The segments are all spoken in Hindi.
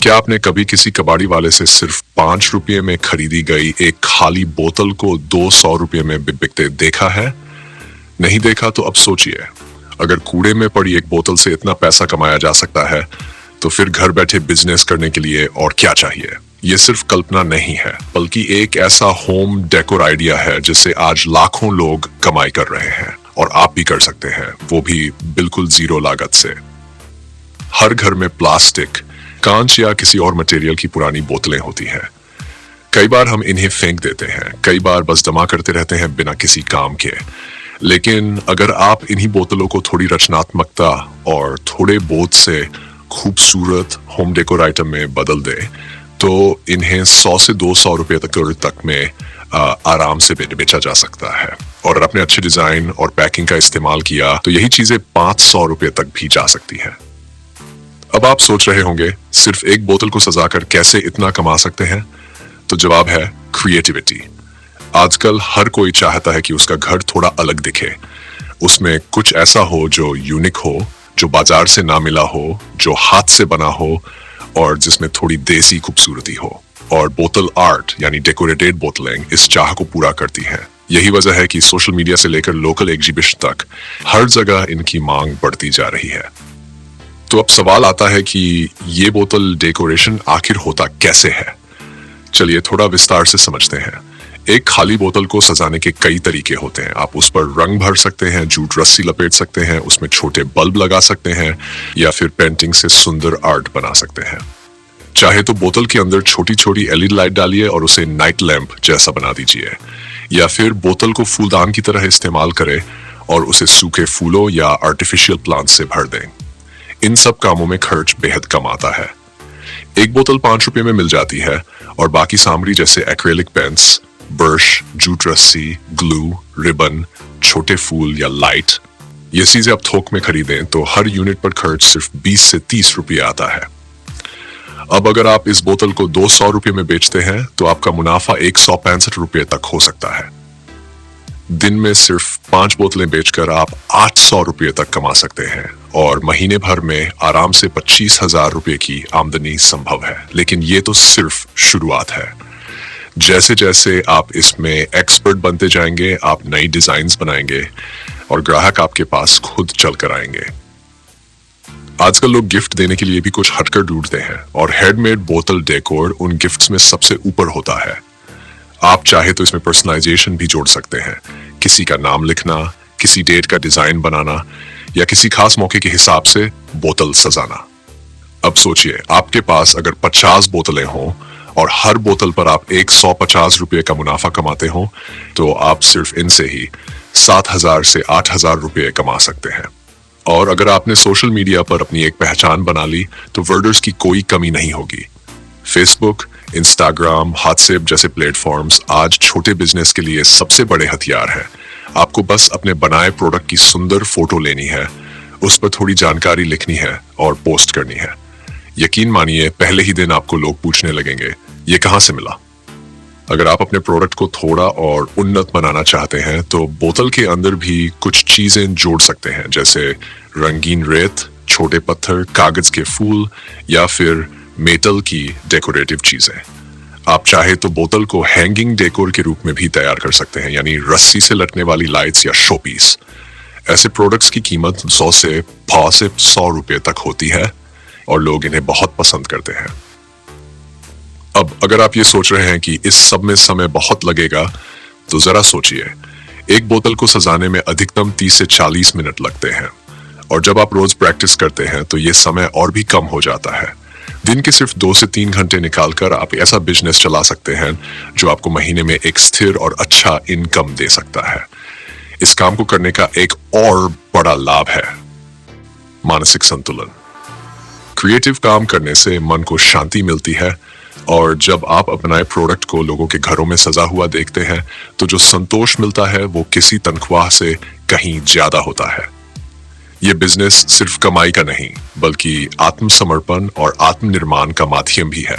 क्या आपने कभी किसी कबाड़ी वाले से सिर्फ 5 रुपये में खरीदी गई एक खाली बोतल को 200 रुपये में बिकते देखा है? नहीं देखा तो अब सोचिए, अगर कूड़े में पड़ी एक बोतल से इतना पैसा कमाया जा सकता है, तो फिर घर बैठे बिजनेस करने के लिए और क्या चाहिए? ये सिर्फ कल्पना नहीं है, बल्कि एक ऐसा होम डेकोर आइडिया है जिससे आज लाखों लोग कमाई कर रहे हैं और आप भी कर सकते हैं, वो भी बिल्कुल जीरो लागत से। हर घर में प्लास्टिक, कांच या किसी और मटेरियल की पुरानी बोतलें होती हैं। कई बार हम इन्हें फेंक देते हैं, कई बार बस जमा करते रहते हैं बिना किसी काम के। लेकिन अगर आप इन्हीं बोतलों को थोड़ी रचनात्मकता और थोड़े बोझ से खूबसूरत होम डेकोर आइटम में बदल दें, तो इन्हें 100 से 200 रुपये तक में आराम से बेचा जा सकता है। और अपने अच्छे डिजाइन और पैकिंग का इस्तेमाल किया तो यही चीजें 500 रुपये तक भी जा सकती हैं। अब आप सोच रहे होंगे, सिर्फ एक बोतल को सजाकर कैसे इतना कमा सकते हैं? तो जवाब है क्रिएटिविटी। आजकल हर कोई चाहता है कि उसका घर थोड़ा अलग दिखे, उसमें कुछ ऐसा हो जो यूनिक हो, जो बाजार से ना मिला हो, जो हाथ से बना हो और जिसमें थोड़ी देसी खूबसूरती हो। और बोतल आर्ट यानी डेकोरेटेड बोतलें इस चाह को पूरा करती हैं। यही वजह है कि सोशल मीडिया से लेकर लोकल एग्जीबिशन तक हर जगह इनकी मांग बढ़ती जा रही है। तो अब सवाल आता है कि ये बोतल डेकोरेशन आखिर होता कैसे है? चलिए थोड़ा विस्तार से समझते हैं। एक खाली बोतल को सजाने के कई तरीके होते हैं। आप उस पर रंग भर सकते हैं, जूट रस्सी लपेट सकते हैं, उसमें छोटे बल्ब लगा सकते हैं या फिर पेंटिंग से सुंदर आर्ट बना सकते हैं। चाहे तो बोतल के अंदर छोटी छोटी एलईडी लाइट डालिए और उसे नाइट लैंप जैसा बना दीजिए, या फिर बोतल को फूलदान की तरह इस्तेमाल करें और उसे सूखे फूलों या आर्टिफिशियल प्लांट से भर दें। इन सब कामों में खर्च बेहद कम आता है। एक बोतल 5 रुपये में मिल जाती है और बाकी सामग्री जैसे एक्रेलिक पेंट्स, ब्रश, जूट रस्सी, ग्लू, रिबन, छोटे फूल या लाइट, ये चीजें आप थोक में खरीदें तो हर यूनिट पर खर्च सिर्फ 20 से 30 रुपये आता है। अब अगर आप इस बोतल को 200 रुपये में बेचते हैं तो आपका मुनाफा 165 रुपये तक हो सकता है। दिन में सिर्फ 5 बोतलें बेचकर आप 800 रुपये तक कमा सकते हैं और महीने भर में आराम से 25,000 रुपये की आमदनी संभव है। लेकिन ये तो सिर्फ शुरुआत है। जैसे जैसे आप इसमें एक्सपर्ट बनते जाएंगे, आप नई डिजाइन्स बनाएंगे और ग्राहक आपके पास खुद चल कर आएंगे। आजकल लोग गिफ्ट देने के लिए भी कुछ हटकर ढूंढते हैं और हैंडमेड बोतल डेकोर उन गिफ्ट्स में सबसे ऊपर होता है। आप चाहे तो इसमें पर्सनलाइजेशन भी जोड़ सकते हैं, किसी का नाम लिखना, किसी डेट का डिजाइन बनाना या किसी खास मौके के हिसाब से बोतल सजाना। अब सोचिए, आपके पास अगर 50 बोतलें हों और हर बोतल पर आप 150 रुपये का मुनाफा कमाते हो, तो आप सिर्फ इनसे ही 7,000 से 8,000 रुपये कमा सकते हैं। और अगर आपने सोशल मीडिया पर अपनी एक पहचान बना ली तो वर्डर्स की कोई कमी नहीं होगी। फेसबुक, इंस्टाग्राम, व्हाट्सएप जैसे प्लेटफॉर्म्स आज छोटे बिजनेस के लिए सबसे बड़े हथियार हैं। आपको बस अपने बनाए प्रोडक्ट की सुंदर फोटो लेनी है, उस पर थोड़ी जानकारी लिखनी है और पोस्ट करनी है। यकीन मानिए, पहले ही दिन आपको लोग पूछने लगेंगे, ये कहाँ से मिला? अगर आप अपने प्रोडक्ट को थोड़ा और उन्नत बनाना चाहते हैं तो बोतल के अंदर भी कुछ चीजें जोड़ सकते हैं, जैसे रंगीन रेत, छोटे पत्थर, कागज के फूल या फिर मेटल की डेकोरेटिव चीजें। आप चाहे तो बोतल को हैंगिंग डेकोर के रूप में भी तैयार कर सकते हैं, यानी रस्सी से लटकने वाली लाइट्स या शो पीस। ऐसे प्रोडक्ट्स की कीमत 100 से 100 रुपये तक होती है और लोग इन्हें बहुत पसंद करते हैं। अब अगर आप ये सोच रहे हैं कि इस सब में समय बहुत लगेगा, तो जरा सोचिए, एक बोतल को सजाने में अधिकतम 30 से 40 मिनट लगते हैं और जब आप रोज प्रैक्टिस करते हैं तो ये समय और भी कम हो जाता है। दिन के सिर्फ 2 से 3 घंटे निकालकर आप ऐसा बिजनेस चला सकते हैं जो आपको महीने में एक स्थिर और अच्छा इनकम दे सकता है। इस काम को करने का एक और बड़ा लाभ है मानसिक संतुलन। क्रिएटिव काम करने से मन को शांति मिलती है और जब आप अपनाए प्रोडक्ट को लोगों के घरों में सजा हुआ देखते हैं तो जो संतोष मिलता है वो किसी तनख्वाह से कहीं ज्यादा होता है। ये बिजनेस सिर्फ कमाई का नहीं, बल्कि आत्मसमर्पण और आत्मनिर्माण का माध्यम भी है।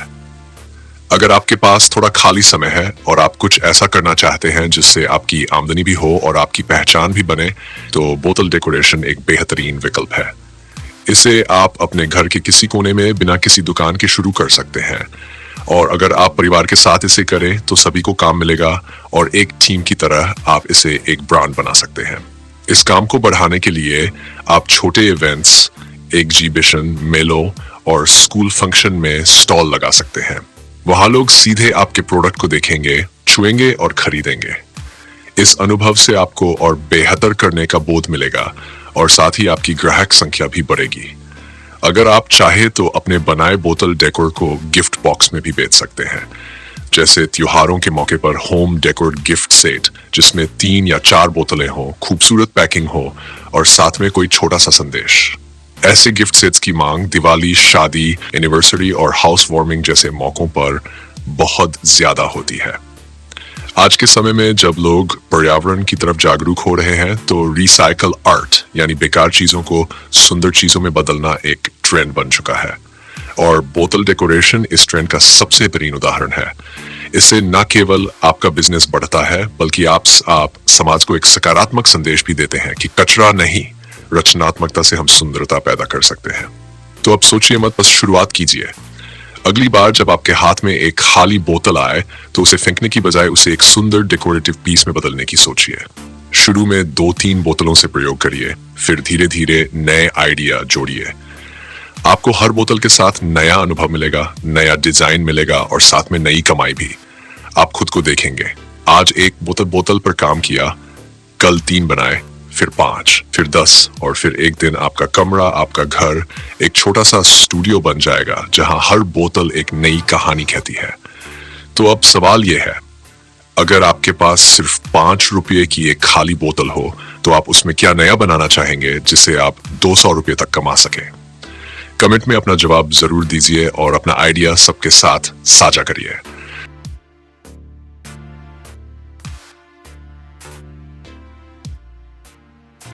अगर आपके पास थोड़ा खाली समय है और आप कुछ ऐसा करना चाहते हैं जिससे आपकी आमदनी भी हो और आपकी पहचान भी बने, तो बोतल डेकोरेशन एक बेहतरीन विकल्प है। इसे आप अपने घर के किसी कोने में बिना किसी दुकान के शुरू कर सकते हैं। और अगर आप परिवार के साथ इसे करें तो सभी को काम मिलेगा और एक टीम की तरह आप इसे एक ब्रांड बना सकते हैं। इस काम को बढ़ाने के लिए आप छोटे इवेंट्स, एग्जीबिशन, मेलों और स्कूल फंक्शन में स्टॉल लगा सकते हैं। वहां लोग सीधे आपके प्रोडक्ट को देखेंगे, छुएंगे और खरीदेंगे। इस अनुभव से आपको और बेहतर करने का बोध मिलेगा और साथ ही आपकी ग्राहक संख्या भी बढ़ेगी। अगर आप चाहे तो अपने बनाए बोतल डेकोर को गिफ्ट बॉक्स में भी बेच सकते हैं, जैसे त्योहारों के मौके पर होम डेकोर गिफ्ट सेट जिसमें 3 या 4 बोतलें हो, खूबसूरत पैकिंग हो और साथ में कोई छोटा सा संदेश। ऐसे गिफ्ट सेट्स की मांग दिवाली, शादी, एनिवर्सरी और हाउस वार्मिंग जैसे मौकों पर बहुत ज्यादा होती है। आज के समय में जब लोग पर्यावरण की तरफ जागरूक हो रहे हैं तो रिसाइकल आर्ट यानी बेकार चीजों को सुंदर चीजों में बदलना एक ट्रेंड बन चुका है और बोतल डेकोरेशन इस ट्रेंड का सबसे बेहतरीन उदाहरण है। इससे न केवल आपका बिजनेस बढ़ता है बल्कि आप समाज को एक सकारात्मक संदेश भी देते हैं कि कचरा नहीं, रचनात्मकता से हम सुंदरता पैदा कर सकते हैं। तो अब सोचिए मत, बस शुरुआत कीजिए। अगली बार जब आपके हाथ में एक खाली बोतल आए तो उसे फेंकने की बजाय उसे एक सुंदर डेकोरेटिव पीस में बदलने की सोचिए। शुरू में 2-3 बोतलों से प्रयोग करिए, फिर धीरे धीरे नए आइडिया जोड़िए। आपको हर बोतल के साथ नया अनुभव मिलेगा, नया डिजाइन मिलेगा और साथ में नई कमाई भी। आप खुद को देखेंगे, आज एक बोतल पर काम किया, कल 3 बनाए, फिर 5, फिर 10 और फिर एक दिन आपका कमरा, आपका घर एक छोटा सा स्टूडियो बन जाएगा जहां हर बोतल एक नई कहानी कहती है। तो अब सवाल यह है, अगर आपके पास सिर्फ 5 रुपये की एक खाली बोतल हो तो आप उसमें क्या नया बनाना चाहेंगे जिससे आप 200 रुपये तक कमा सकें? कमेंट में अपना जवाब जरूर दीजिए और अपना आइडिया सबके साथ साझा करिए।